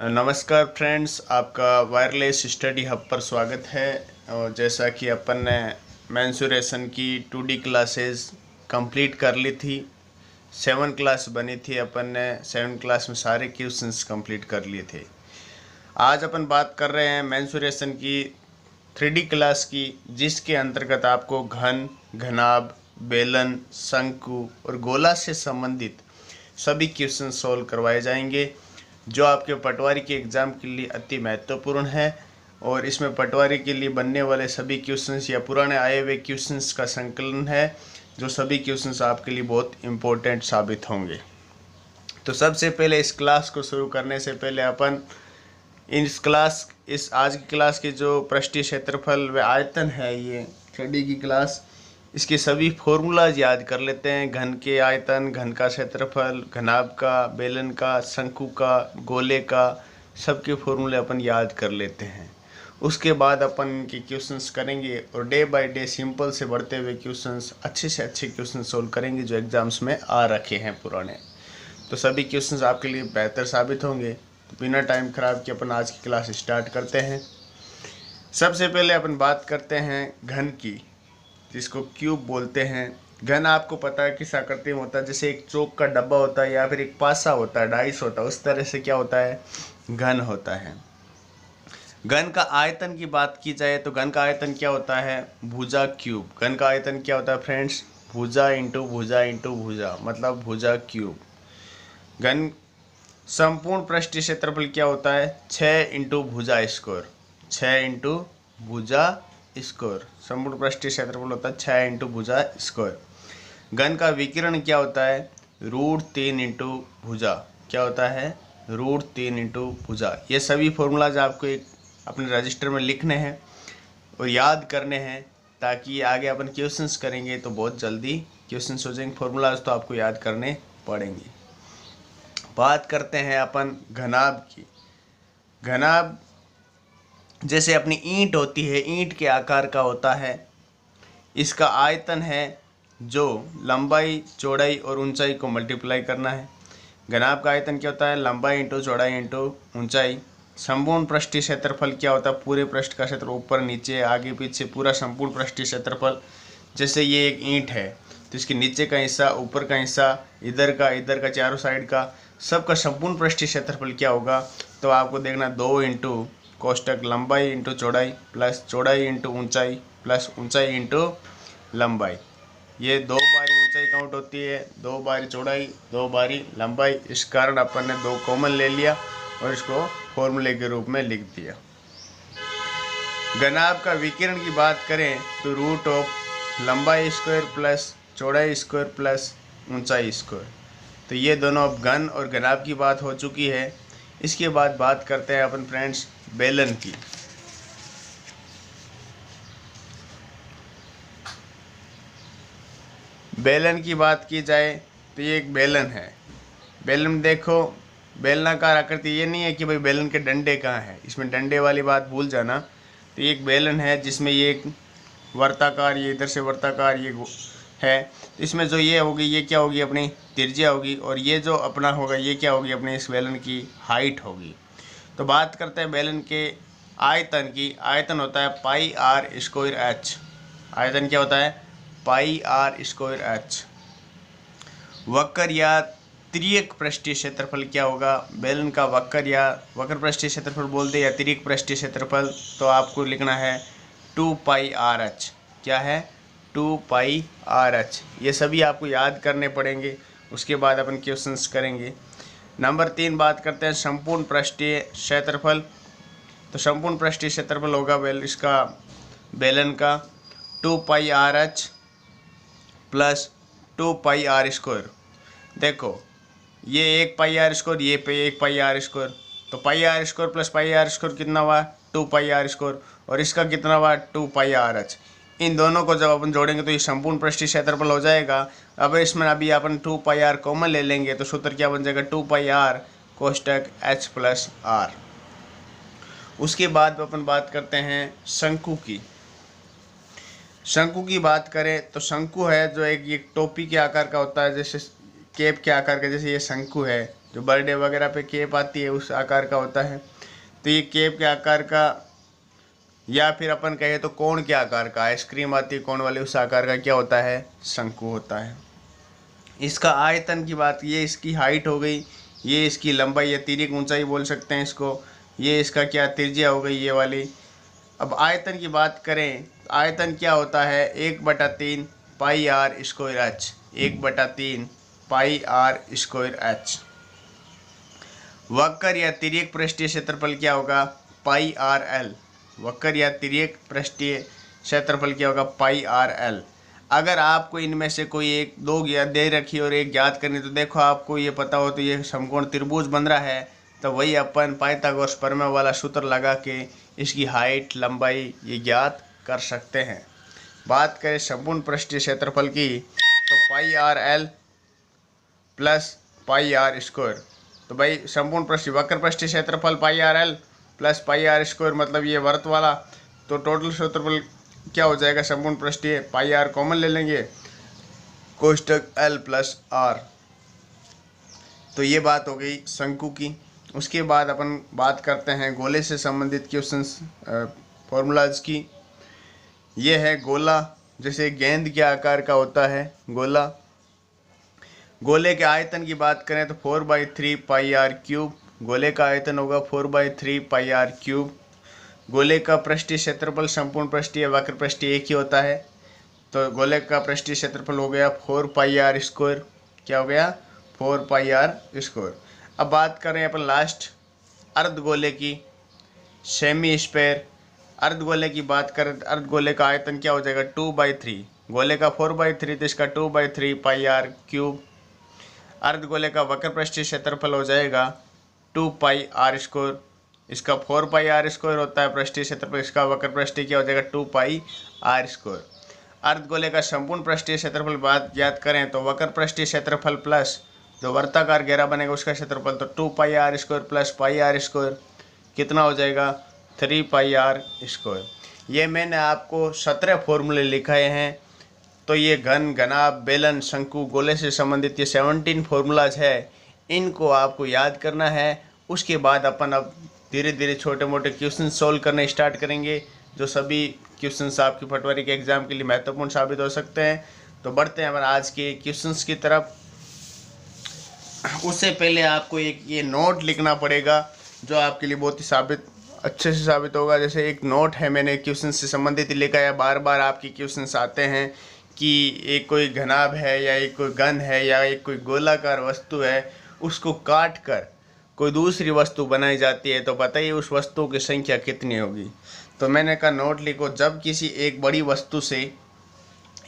नमस्कार फ्रेंड्स, आपका wireless study hub पर स्वागत है। और जैसा कि अपन ने मेंसुरेशन की 2D क्लासेस कंप्लीट कर ली थी, 7 क्लास बनी थी। अपन ने 7 क्लास में सारे क्वेश्चंस कंप्लीट कर लिए थे। आज अपन बात कर रहे हैं मेंसुरेशन की 3D क्लास की, जिसके अंतर्गत आपको घन, घनाभ, बेलन, शंकु और गोला से संबंधित सभी क्वेश्चन सॉल्व करवाए जाएंगे, जो आपके पटवारी के एग्ज़ाम के लिए अति महत्वपूर्ण है। और इसमें पटवारी के लिए बनने वाले सभी क्वेश्चंस या पुराने आए हुए क्वेश्चंस का संकलन है, जो सभी क्वेश्चंस आपके लिए बहुत इम्पोर्टेंट साबित होंगे। तो सबसे पहले इस क्लास को शुरू करने से पहले अपन इस आज की क्लास के जो पृष्ठीय क्षेत्रफल व आयतन है, ये 3D की क्लास, इसके सभी फॉर्मूलाज याद कर लेते हैं। घन के आयतन, घन का क्षेत्रफल, घनाभ का, बेलन का, शंकु का, गोले का, सबके फॉर्मूले अपन याद कर लेते हैं। उसके बाद अपन इनके क्वेश्चंस करेंगे और डे बाय डे सिंपल से बढ़ते हुए क्वेश्चंस, अच्छे से अच्छे क्वेश्चन सोल्व करेंगे जो एग्जाम्स में आ रखे हैं पुराने। तो सभी क्वेश्चंस आपके लिए बेहतर साबित होंगे। तो बिना टाइम खराब के अपन आज की क्लास स्टार्ट करते हैं। सबसे पहले अपन बात करते हैं घन की, जिसको क्यूब बोलते हैं। घन आपको पता है किस आकृति में होता है, जैसे एक चौक का डब्बा होता है या फिर एक पासा होता है, डाइस होता है, उस तरह से क्या होता है, घन होता है। घन का आयतन की बात की जाए तो घन का आयतन क्या होता है, भुजा क्यूब। घन का आयतन क्या होता है फ्रेंड्स, भुजा इंटू भुजा इंटू भुजा, मतलब भुजा क्यूब। घन संपूर्ण पृष्ठीय क्षेत्रफल क्या होता है, 6 इंटू भुजा स्क्वायर। 6 इंटू भुजा स्क्वायर संपूर्ण पृष्ठीय क्षेत्रफल होता है 6 इंटू भुजा स्क्वायर। घन का विकिरण क्या होता है, √3 इंटू भुजा। क्या होता है, √3 इंटू भुजा। ये सभी फॉर्मूलाज आपको एक अपने रजिस्टर में लिखने हैं और याद करने हैं, ताकि आगे अपन क्वेश्चंस करेंगे तो बहुत जल्दी क्वेश्चंस हो जाएंगे। फॉर्मूलाज तो आपको याद करने पड़ेंगे। बात करते हैं अपन घनाभ की। घनाभ जैसे अपनी ईंट होती है, ईंट के आकार का होता है। इसका आयतन है जो लंबाई, चौड़ाई और ऊंचाई को मल्टीप्लाई करना है। घनाभ का आयतन क्या होता है, लंबाई इंटू चौड़ाई इंटू ऊंचाई। संपूर्ण पृष्ठीय क्षेत्रफल क्या होता है, पूरे पृष्ठ का क्षेत्र, ऊपर नीचे आगे पीछे पूरा संपूर्ण पृष्ठीय क्षेत्रफल। जैसे ये एक ईंट है तो इसके नीचे का हिस्सा, ऊपर का हिस्सा, इधर का, चारों साइड का, सबका संपूर्ण पृष्ठीय क्षेत्रफल क्या होगा, तो आपको देखना 2 इंटू कोष्टक लंबाई इंटू चौड़ाई प्लस चौड़ाई इंटू ऊंचाई प्लस ऊंचाई इंटू लंबाई। ये 2 बारी ऊंचाई काउंट होती है, 2 बारी चौड़ाई, 2 बारी लंबाई। इस कारण अपन ने 2 कॉमन ले लिया और इसको फॉर्मूले के रूप में लिख दिया। घनाभ का विकिरण की बात करें तो रूट ऑफ लंबाई स्क्वायर प्लस चौड़ाई स्क्वायर प्लस ऊंचाई स्क्वायर। तो ये दोनों अब घन और घनाभ की बात हो चुकी है। इसके बाद बात करते हैं अपन फ्रेंड्स बेलन की। बेलन की बात की जाए तो ये एक बेलन है। बेलन देखो, बेलनाकार आकृति, ये नहीं है कि भाई बेलन के डंडे कहाँ हैं, इसमें डंडे वाली बात भूल जाना। तो ये एक बेलन है जिसमें ये एक वर्ताकार, ये इधर से वर्ताकार ये है। तो इसमें जो ये होगी, ये क्या होगी, अपनी त्रिज्या होगी, और ये जो अपना होगा ये क्या होगी, अपने इस बेलन की हाइट होगी। तो बात करते हैं बेलन के आयतन की। आयतन होता है पाई आर स्क्वायर एच। आयतन क्या होता है, पाई आर स्क्वायर एच। वक्र या तिर्यक पृष्ठीय क्षेत्रफल क्या होगा, बेलन का वक्र या वक्र पृष्ठीय क्षेत्रफल बोलते या तिर्यक पृष्ठीय क्षेत्रफल, तो आपको लिखना है 2 पाई आर एच। क्या है, 2 पाई आर एच। ये सभी आपको याद करने पड़ेंगे। उसके बाद अपन क्वेश्चंस करेंगे। नंबर 3 बात करते हैं संपूर्ण पृष्ठीय क्षेत्रफल। तो संपूर्ण पृष्ठीय क्षेत्रफल होगा इसका बेलन का 2 pi R H plus 2 pi are square. देखो ये 1 पाई आर स्क्वायर, ये पे 1 पाई आर स्क्वायर, तो pi are square plus pi are square कितना हुआ, 2 पाई आर स्क्वायर, और इसका कितना हुआ, 2 पाई आर एच। इन दोनों को जब अपन जोड़ेंगे तो ये संपूर्ण पृष्ठीय क्षेत्रफल हो जाएगा। अब इसमें अभी अपन 2 पाई आर कॉमन ले लेंगे तो सूत्र क्या बन जाएगा, 2 pi are कोष्टक H plus are. उसके बाद अपन बात करते हैं शंकु की। शंकु की बात करें तो शंकु है जो एक टोपी के आकार का होता है, जैसे केप के आकार का, जैसे ये शंकु है, जो बर्थडे वगैरह पे केप आती है उस आकार का होता है। तो ये केप के आकार का, या फिर अपन कहे तो कोण के आकार का, आइसक्रीम आती है कोण वाली, उस आकार का क्या होता है, शंकु होता है। इसका आयतन की बात, ये इसकी हाइट हो गई, ये इसकी लंबाई या तिर्यक ऊंचाई बोल सकते हैं इसको, ये इसका क्या त्रिज्या हो गई ये वाली। अब आयतन की बात करें, आयतन क्या होता है, 1/3 pi are square H, 1/3 pi are square H. वक्र या तिर्यक पृष्ठीय क्षेत्रफल क्या होगा, पाई आर एल। वक्र या तिर्यक पृष्ठीय क्षेत्रफल क्या होगा, पाई आर एल। अगर आपको इनमें से कोई एक दो ज्ञात दे रखी और एक ज्ञात करनी, तो देखो आपको ये पता हो तो ये समकोण त्रिभुज बन रहा है, तो वही अपन पाइथागोरस प्रमेय वाला सूत्र लगा के इसकी हाइट लंबाई ये ज्ञात कर सकते हैं। बात करें संपूर्ण पृष्ठीय क्षेत्रफल की, तो pi R L plus pi are square. तो भाई संपूर्ण पृष्ठीय वक्र पृष्ठीय क्षेत्रफल pi R L plus pi are square, मतलब ये वर्त वाला, तो टोटल क्षेत्रफल क्या हो जाएगा, संपूर्ण पृष्ठीय पाई आर कॉमन ले लेंगे, कोष्टक एल प्लस आर। तो ये बात हो गई शंकु की। उसके बाद अपन बात करते हैं गोले से संबंधित क्वेश्चंस फॉर्मूलाज की। ये है गोला, जैसे गेंद के आकार का होता है गोला। गोले के आयतन की बात करें तो 4/3 पाई आर क्यूब, गोले का आयतन होगा 4/3 पाई आर क्यूब। गोले का पृष्ठीय क्षेत्रफल संपूर्ण पृष्ठीय वक्र पृष्ठीय एक ही होता है, तो गोले का पृष्ठीय क्षेत्रफल हो गया 4 पाई आर स्क्वायर। क्या हो गया, 4 पाई आर स्क्वायर। अब बात करें अपन लास्ट अर्धगोले की, सेमी स्फेयर। अर्धगोले की बात करें तो अर्धगोले का आयतन क्या हो जाएगा, 2/3। गोले का 4/3 तो इसका 2/3 पाई आर क्यूब। अर्धगोले का वक्र पृष्ठीय क्षेत्रफल हो जाएगा 2 पाई आर स्क्वायर। इसका 4 पाई आर स्क्वायर होता है पृष्ठीय क्षेत्रफल, इसका वक्र पृष्ठीय क्या हो जाएगा, 2 पाई आर स्क्वायर। अर्धगोले का संपूर्ण पृष्ठीय क्षेत्रफल बात ज्ञात करें तो वक्र पृष्ठीय क्षेत्रफल प्लस जो वर्ताकार घेरा बनेगा उसका क्षेत्रफल, तो 2 pi are square plus pi are square कितना हो जाएगा, 3 पाई आर स्क्वायर। ये मैंने आपको 17 फॉर्मूले लिखाए हैं। तो ये घन, घनाभ, बेलन, शंकु, गोले से संबंधित ये 17 फॉर्मूलाज है, इनको आपको याद करना है। उसके बाद अपन अब धीरे धीरे छोटे मोटे क्वेश्चन सॉल्व करने स्टार्ट करेंगे, जो सभी क्वेश्चंस आपकी पटवारी के एग्ज़ाम के लिए महत्वपूर्ण साबित हो सकते हैं। तो बढ़ते हैं अपन आज के क्वेश्चंस की तरफ। उससे पहले आपको एक ये नोट लिखना पड़ेगा, जो आपके लिए बहुत ही अच्छे से साबित होगा। जैसे एक नोट है, मैंने क्वेश्चन से संबंधित ही लिखा है। बार बार आपके क्वेश्चंस आते हैं कि एक कोई घनाभ है या एक कोई घन है या एक कोई गोलाकार वस्तु है, उसको काट कर कोई दूसरी वस्तु बनाई जाती है, तो बताइए उस वस्तु की संख्या कितनी होगी। तो मैंने कहा नोट लिखो, जब किसी एक बड़ी वस्तु से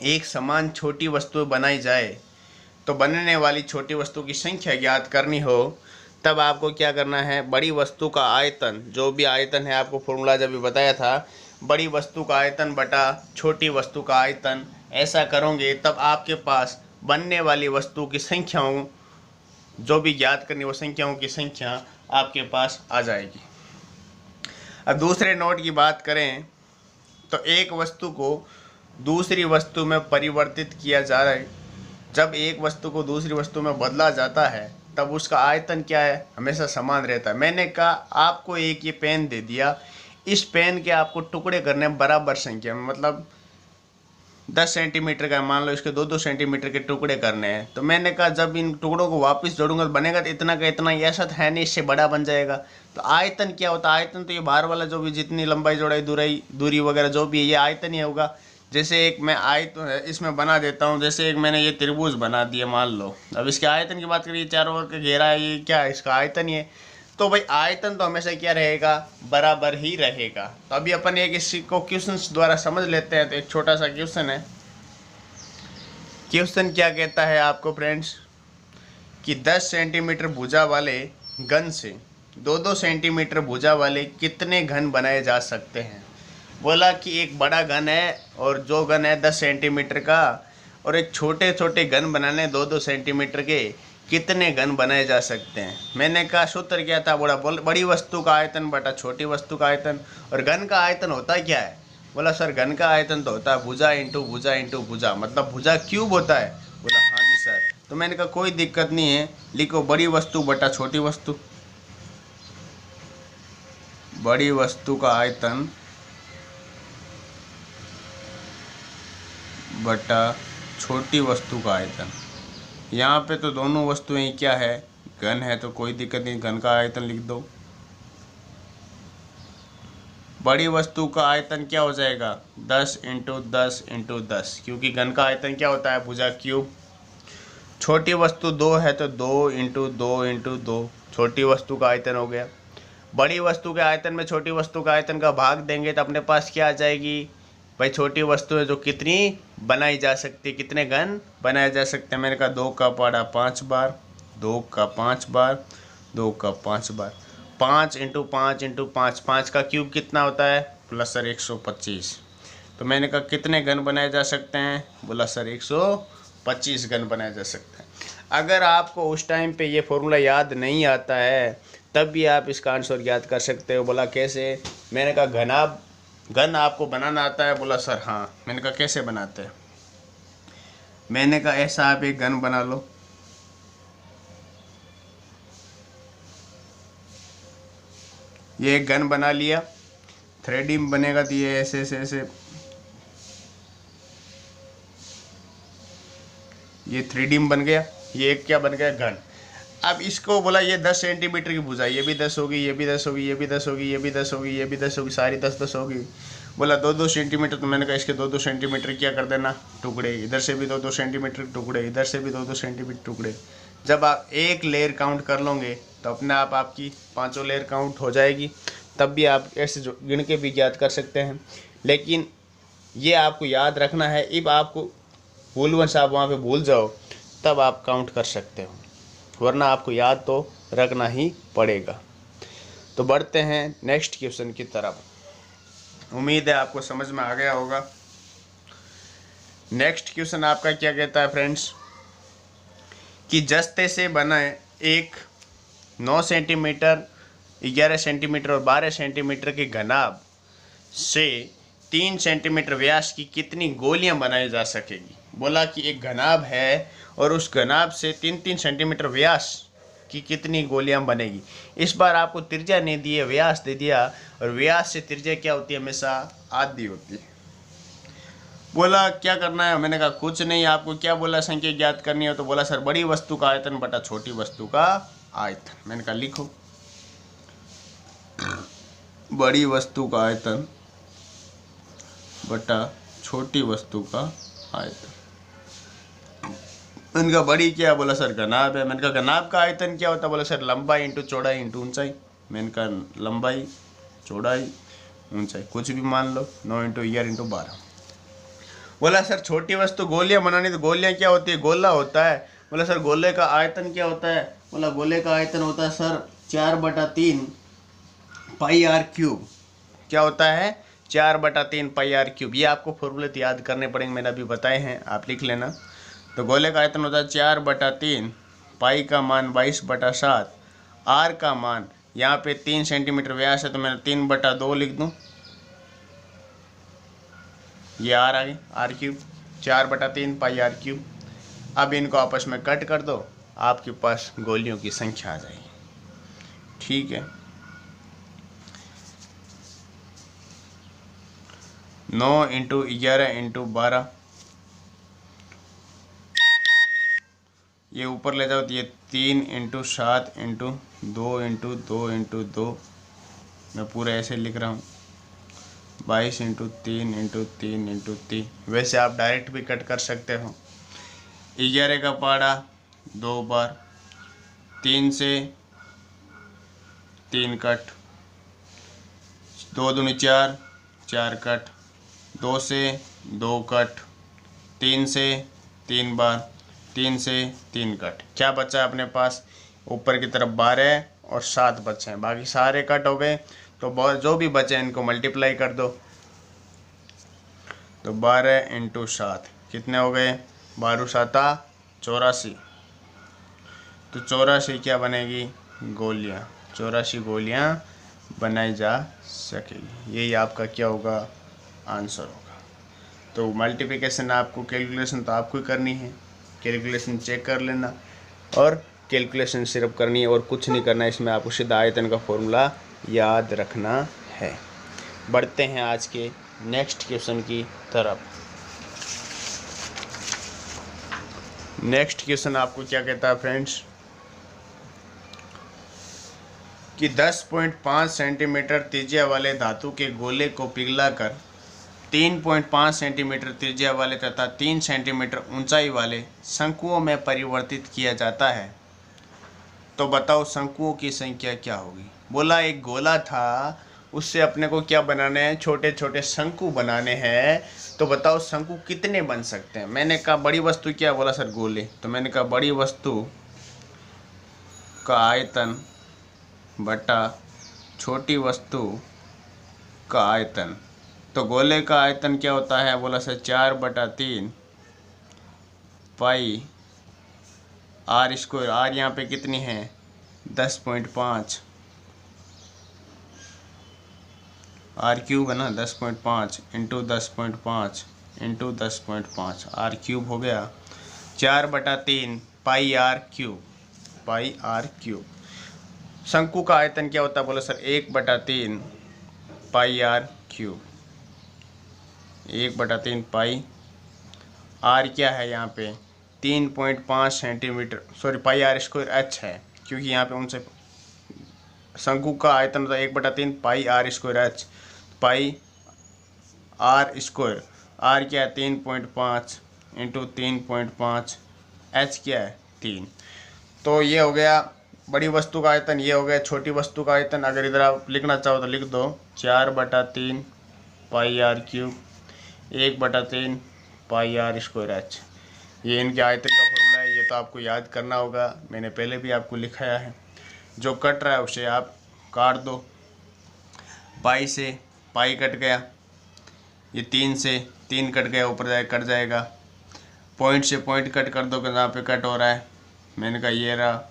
एक समान छोटी वस्तु बनाई जाए तो बनने वाली छोटी वस्तु की संख्या ज्ञात करनी हो, तब आपको क्या करना है, बड़ी वस्तु का आयतन, जो भी आयतन है आपको फॉर्मूला जब भी बताया था, बड़ी वस्तु का आयतन बटा छोटी वस्तु का आयतन, ऐसा करोगे तब आपके पास बनने वाली वस्तु की संख्याओं, जो भी ज्ञात करनी वो संख्याओं की संख्या आपके पास आ जाएगी। अब दूसरे नोट की बात करें तो एक वस्तु को दूसरी वस्तु में परिवर्तित किया जा रहा है, जब एक वस्तु को दूसरी वस्तु में बदला जाता है तब उसका आयतन क्या है, हमेशा समान रहता है। मैंने कहा आपको एक ये पेन दे दिया, इस पेन के आपको टुकड़े करने बराबर संख्या में, मतलब 10 सेंटीमीटर का मान लो, इसके 2-2 सेंटीमीटर के टुकड़े करने हैं। तो मैंने कहा जब इन टुकड़ों को वापस जोड़ूंगा तो बनेगा तो इतना का इतना, ऐसा तो है नहीं, इससे बड़ा बन जाएगा। तो आयतन क्या होता है, आयतन तो ये बाहर वाला जो भी जितनी लंबाई चौड़ाई दूरी वगैरह जो भी है, ये आयतन ही होगा। जैसे एक मैं आयतन इसमें बना देता हूँ, जैसे एक मैंने ये त्रिभुज बना दिया मान लो, अब इसके आयतन की बात करिए, चारों ओर का घेरा है, ये क्या है, इसका आयतन ही है। तो भाई आयतन तो हमेशा क्या रहेगा, बराबर ही रहेगा। तो अभी अपन एक इसको क्वेश्चन द्वारा समझ लेते हैं। तो एक छोटा सा क्वेश्चन है, क्वेश्चन क्या कहता है आपको फ्रेंड्स, कि 10 सेंटीमीटर भुजा वाले घन से 2-2 सेंटीमीटर भुजा वाले कितने घन बनाए जा सकते हैं। बोला कि एक बड़ा घन है और जो घन है 10 सेंटीमीटर का, और एक छोटे छोटे घन बनाने 2-2 सेंटीमीटर के, कितने घन बनाए जा सकते हैं। मैंने कहा सूत्र क्या था, बोला बड़ी वस्तु का आयतन बटा छोटी वस्तु का आयतन। और घन का आयतन होता क्या है, बोला सर घन का आयतन तो होता है भुजा इंटू भुजा इंटू भुजा, मतलब भुजा क्यूब होता है। बोला हाँ जी सर। तो मैंने कहा कोई दिक्कत नहीं है, लिखो बड़ी वस्तु बटा छोटी वस्तु। बड़ी वस्तु का आयतन बटा छोटी वस्तु का आयतन। यहाँ पे तो दोनों वस्तुएं क्या है, घन है, तो कोई दिक्कत नहीं, घन का आयतन लिख दो। बड़ी वस्तु का आयतन क्या हो जाएगा 10 × 10 × 10, क्योंकि घन का आयतन क्या होता है भुजा क्यूब। छोटी वस्तु 2 है तो 2 × 2 × 2 छोटी वस्तु का आयतन हो गया। बड़ी वस्तु के आयतन में छोटी वस्तु का आयतन का भाग देंगे तो अपने पास क्या आ जाएगी भाई, छोटी वस्तु है जो कितनी बनाई जा सकती है, कितने घन बनाए जा सकते हैं। मैंने कहा 2 का पड़ा 5 बार, 2 का 5 बार, 2 का 5 बार, 5 × 5 × 5, 5 का क्यूब कितना होता है, बोला सर 125। तो मैंने कहा कितने घन बनाए जा सकते हैं, बोला सर 125 घन बनाए जा सकते हैं। अगर आपको उस टाइम पे ये फॉर्मूला याद नहीं आता है तब भी आप इसका आंसर याद कर सकते हो। बोला कैसे, मैंने कहा घन आपको बनाना आता है, बोला सर हाँ। मैंने कहा कैसे बनाते हैं, मैंने कहा ऐसा आप एक घन बना लो, ये एक घन बना लिया, थ्रेडी में बनेगा तो ये ऐसे ऐसे ऐसे, ये 3D में बन गया, ये एक क्या बन गया घन। अब इसको बोला ये 10 सेंटीमीटर की भुजा, ये भी 10 होगी, ये भी 10 होगी, ये भी 10 होगी, ये भी 10 होगी, ये भी 10 होगी, सारी 10 होगी। बोला 2-2 सेंटीमीटर, तो मैंने कहा इसके 2-2 सेंटीमीटर क्या कर देना टुकड़े, इधर से भी 2-2 सेंटीमीटर टुकड़े, इधर से भी 2-2 सेंटीमीटर टुकड़े। जब आप एक लेयर काउंट कर लोगे तो अपने आप आपकी 5 लेयर काउंट हो जाएगी। तब भी आप ऐसे गिन के भी याद कर सकते हैं, लेकिन ये आपको याद रखना है। अब आपको भूलवश आप वहाँ पे भूल जाओ तब आप काउंट कर सकते हो, वरना आपको याद तो रखना ही पड़ेगा। तो बढ़ते हैं नेक्स्ट क्वेश्चन की तरफ। उम्मीद है आपको समझ में आ गया होगा। नेक्स्ट क्वेश्चन आपका क्या कहता है फ्रेंड्स, कि जस्ते से बना एक 9 सेंटीमीटर, 11 सेंटीमीटर और 12 सेंटीमीटर के घनाभ से 3 सेंटीमीटर व्यास की कितनी गोलियां बनाई जा सकेगी। बोला कि एक घनाभ है और उस घनाभ से 3-3 सेंटीमीटर व्यास की कितनी गोलियां बनेगी। इस बार आपको त्रिज्या नहीं दी है, व्यास दे दिया, और व्यास से त्रिज्या क्या होती है, हमेशा आधी होती है। बोला क्या करना है, मैंने कहा कुछ नहीं, आपको क्या बोला संख्या ज्ञात करनी है, तो बोला सर बड़ी वस्तु का आयतन बटा छोटी वस्तु का आयतन। मैंने कहा लिखो बड़ी वस्तु का आयतन बटा छोटी वस्तु का आयतन। मैंने कहा बड़ी क्या, बोला सर घनाभ है। मैंने कहा घनाभ का आयतन क्या होता है, बोला सर लंबाई इंटू चौड़ाई इंटू ऊंचाई। मैंने कहा लंबाई चौड़ाई ऊंचाई कुछ भी मान लो, 9 × 11 × 12। बोला सर छोटी वस्तु गोलियां बनानी, तो गोलियां क्या होती है, गोला होता है। बोला सर गोले का आयतन क्या होता है, बोला गोले का आयतन होता है सर 4/3 πr³। क्या होता है 4/3 πr³। ये आपको फॉर्मूले तो याद करने पड़ेंगे, मैंने अभी बताए हैं, आप लिख लेना। तो गोले का आयतन होता है 4/3, पाई का मान 22/7, आर का मान यहाँ पे 3 सेंटीमीटर व्यास है तो मैंने 3/2 लिख दूँ, ये आर आ गई r³, 4/3 πr³। अब इनको आपस में कट कर दो, आपके पास गोलियों की संख्या आ जाएगी। ठीक है, 9 × 11 × 12, ये ऊपर ले जाओ तो ये 3 × 7 × 2 × 2 × 2, मैं पूरा ऐसे लिख रहा हूँ, 22 × 3 × 3 × 3। वैसे आप डायरेक्ट भी कट कर सकते हो। 11 का पाड़ा 2 बार, 3 से 3 कट, 2 दूनी 4, 4 कट, 2 से 2 कट, 3 से 3 बार, 3 से 3 कट। क्या बचा है अपने पास, ऊपर की तरफ 12 और 7 बचे हैं, बाकी सारे कट हो गए। तो जो भी बचे हैं इनको मल्टीप्लाई कर दो, तो 12 × 7 कितने हो गए, 12 7 84। तो 84 क्या बनेगी गोलियाँ, 84 गोलियाँ बनाई जा सकेगी। यही आपका क्या होगा आंसर होगा। तो मल्टीप्लिकेशन आपको, कैलकुलेशन तो आपको ही करनी है, कैलकुलेशन चेक कर लेना और कैलकुलेशन सिर्फ करनी है और कुछ नहीं करना है। इसमें आपको सीधा आयतन का फॉर्मूला याद रखना है। बढ़ते हैं आज के नेक्स्ट क्वेश्चन की तरफ। नेक्स्ट क्वेश्चन आपको क्या कहता है फ्रेंड्स कि 10.5 सेंटीमीटर त्रिज्या वाले धातु के गोले को पिघलाकर 3.5 सेंटीमीटर त्रिज्या वाले तथा 3 सेंटीमीटर ऊंचाई वाले शंकुओं में परिवर्तित किया जाता है। तो बताओ शंकुओं की संख्या क्या होगी। बोला एक गोला था, उससे अपने को क्या बनाने हैं, छोटे छोटे शंकु बनाने हैं। तो बताओ शंकु कितने बन सकते हैं। मैंने कहा बड़ी वस्तु क्या, बोला सर गोले। तो मैंने कहा बड़ी वस्तु का आयतन बटा छोटी वस्तु का आयतन। तो गोले का आयतन क्या होता है, बोला sir 4/3 pi are square. R यहाँ पे कितनी है 10.5, आर क्यूब है ना 10.5 इंटू 10.5 इंटू 10.5 आर क्यूब हो गया 4/3 pi R cube, pi R cube. शंकु का आयतन क्या होता है, बोला sir 1/3 pi R cube, 1/3 pi. R क्या है यहाँ पे 3.5 centimetre, sorry pi are square H है, क्योंकि यहाँ पे उनसे शंकु का आयतन होता है 1/3 pi are square H, pi are square. R क्या है 3.5 इंटू 3.5, एच क्या है 3। तो ये हो गया बड़ी वस्तु का आयतन, ये हो गया छोटी वस्तु का आयतन। अगर इधर आप लिखना चाहो तो लिख दो 4/3 pi R cube, 1/3 pi are square H. ये इनके आयतन का फॉर्मूला है। ये तो आपको याद करना होगा, मैंने पहले भी आपको लिखाया है। जो कट रहा है उसे आप काट दो। पाई से पाई कट गया, ये 3 से 3 कट गया, ऊपर जाए कट जाएगा। पॉइंट से पॉइंट कट कर दो जहाँ पे कट हो रहा है। मैंने कहा ये रहा,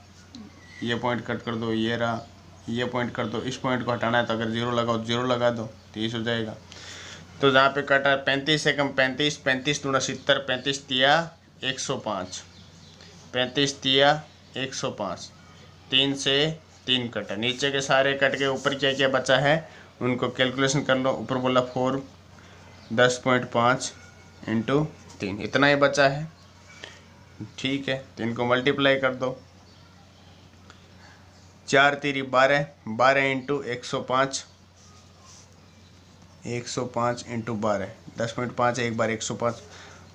ये पॉइंट कट कर दो, ये रहा, ये पॉइंट कर दो। इस पॉइंट को हटाना है तो अगर 0 लगाओ तो 0 लगा दो, 30 हो जाएगा। तो जहाँ पे कटा 35 से कम 35, 35 दूना 70, 35 तिया 105, 35 तिया 105। 3 से 3 कटा, नीचे के सारे कट के, ऊपर क्या क्या बचा है उनको कैलकुलेशन कर लो। ऊपर बोला 4 10.5 इंटू 3, इतना ही बचा है, ठीक है। तो इनको मल्टीप्लाई कर दो, 4 तिरी 12, 12 इंटू 105, 105 इंटू 12, 10.5 एक बार 105,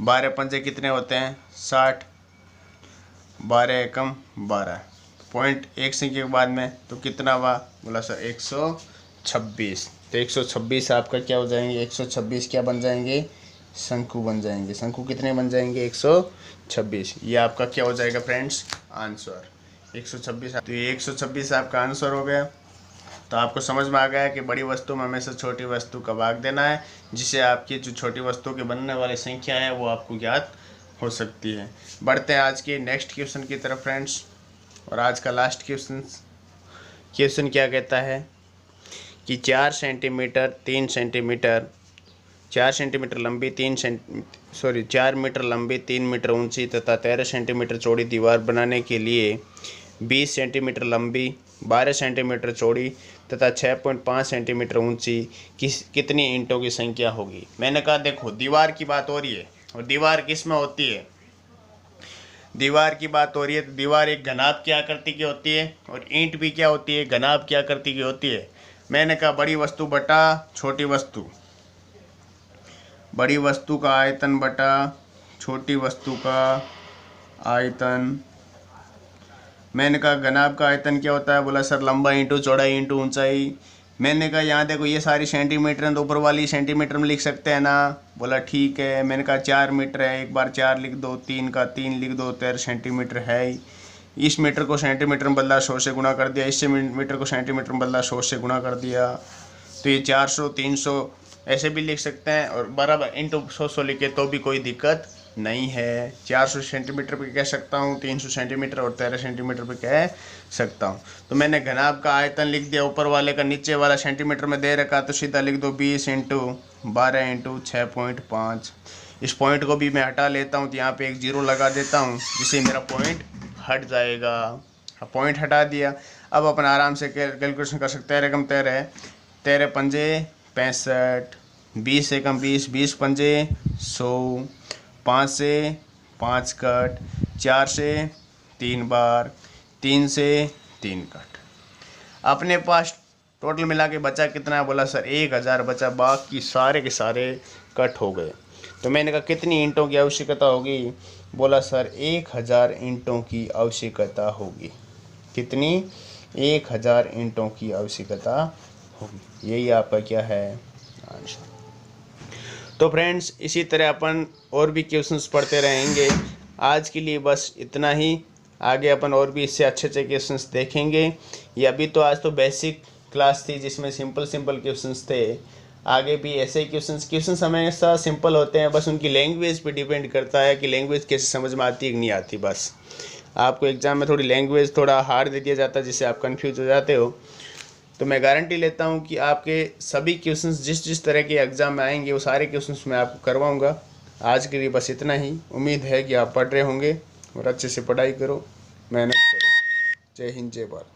12 पंजे कितने होते हैं 60, 12 एकम 12, पॉइंट एक संख्या के बाद में तो कितना हुआ, बोला सर 126। तो 126 आपका क्या हो जाएंगे, 126 क्या बन जाएंगे, शंकु बन जाएंगे। शंकु कितने बन जाएंगे 126। ये आपका क्या हो जाएगा फ्रेंड्स आंसर 126। तो ये 126 आपका आंसर हो गया। तो आपको समझ में आ गया कि बड़ी वस्तु में हमेशा छोटी वस्तु का भाग देना है, जिससे आपकी जो छोटी वस्तु के बनने वाली संख्या है वो आपको ज्ञात हो सकती है। बढ़ते हैं आज के नेक्स्ट क्वेश्चन की तरफ फ्रेंड्स। और आज का लास्ट क्वेश्चन क्या कहता है कि 4 सेंटीमीटर 3 सेंटीमीटर 4 सेंटीमीटर लंबी 4 मीटर लंबी 3 मीटर ऊंची तथा 13 सेंटीमीटर चौड़ी दीवार बनाने के लिए 20 सेंटीमीटर लंबी 12 सेंटीमीटर चौड़ी तथा 6.5 सेंटीमीटर ऊंची कितनी ईंटों की संख्या होगी। मैंने कहा देखो दीवार की बात हो रही है, और दीवार किस में होती है, दीवार की बात हो रही है। तो दीवार एक घनाभ की आकृति की होती है और ईंट भी क्या होती है, घनाभ की आकृति की होती है। मैंने कहा बड़ी वस्तु बटा छोटी वस्तु, बड़ी वस्तु का आयतन बटा छोटी वस्तु का आयतन। मैंने कहा घनाभ का आयतन क्या होता है, बोला सर लंबाई इंटू चौड़ाई इंटू ऊंचाई। मैंने कहा यहाँ देखो ये सारी सेंटीमीटर है तो ऊपर वाली सेंटीमीटर में लिख सकते हैं ना, बोला ठीक है। मैंने कहा 4 मीटर है, एक बार 4 लिख दो, 3 का 3 लिख दो, 13 सेंटीमीटर है ही। इस मीटर को सेंटीमीटर में बदला 100 से गुणा कर दिया, इससे मीटर को सेंटीमीटर में बदला 100 से गुणा कर दिया। तो ये 400 300 ऐसे भी लिख सकते हैं, और बराबर इंटू 100 लिखे तो भी कोई दिक्कत नहीं है। 400 सेंटीमीटर पे कह सकता हूँ, 300 सेंटीमीटर और 13 सेंटीमीटर पे कह सकता हूँ। तो मैंने घनाभ का आयतन लिख दिया, ऊपर वाले का नीचे वाला सेंटीमीटर में दे रखा, तो सीधा लिख दो 20 इंटू 12 इंटू 6.5 इस पॉइंट को भी मैं हटा लेता हूँ, तो यहाँ पे एक 0 लगा देता हूँ जिससे मेरा पॉइंट हट जाएगा। पॉइंट हटा दिया। अब अपन आराम से कैलकुलेशन कर सकते हैं। रकम 13 है, 13 पंजे 65, 20 एकम 20, 20 पंजे 100, 5 से 5 कट, 4 से 3 बार, 3 से 3 कट। अपने पास टोटल मिला के बचा कितना है? बोला सर 1000 बचा, बाकी सारे के सारे कट हो गए। तो मैंने कहा कितनी ईंटों की आवश्यकता होगी? बोला सर 1000 ईंटों की आवश्यकता होगी। कितनी? 1000 ईंटों की आवश्यकता होगी। यही आपका क्या है? आंसर। तो फ्रेंड्स, इसी तरह अपन और भी क्वेश्चंस पढ़ते रहेंगे। आज के लिए बस इतना ही। आगे अपन और भी इससे अच्छे अच्छे क्वेश्चंस देखेंगे। ये अभी तो आज तो बेसिक क्लास थी जिसमें सिंपल क्वेश्चंस थे। आगे भी ऐसे ही क्वेश्चंस हमेशा सिंपल होते हैं, बस उनकी लैंग्वेज पे डिपेंड करता है कि लैंग्वेज कैसे समझ में आती है कि नहीं आती। बस आपको एग्ज़ाम में थोड़ी लैंग्वेज थोड़ा हार्ड दे दिया जाता है जिससे आप कंफ्यूज हो जाते हो। तो मैं गारंटी लेता हूँ कि आपके सभी क्वेश्चंस जिस तरह के एग्ज़ाम में आएंगे वो सारे क्वेश्चंस मैं आपको करवाऊँगा। आज के लिए बस इतना ही। उम्मीद है कि आप पढ़ रहे होंगे और अच्छे से पढ़ाई करो, मेहनत करो। जय हिंद, जय भारत।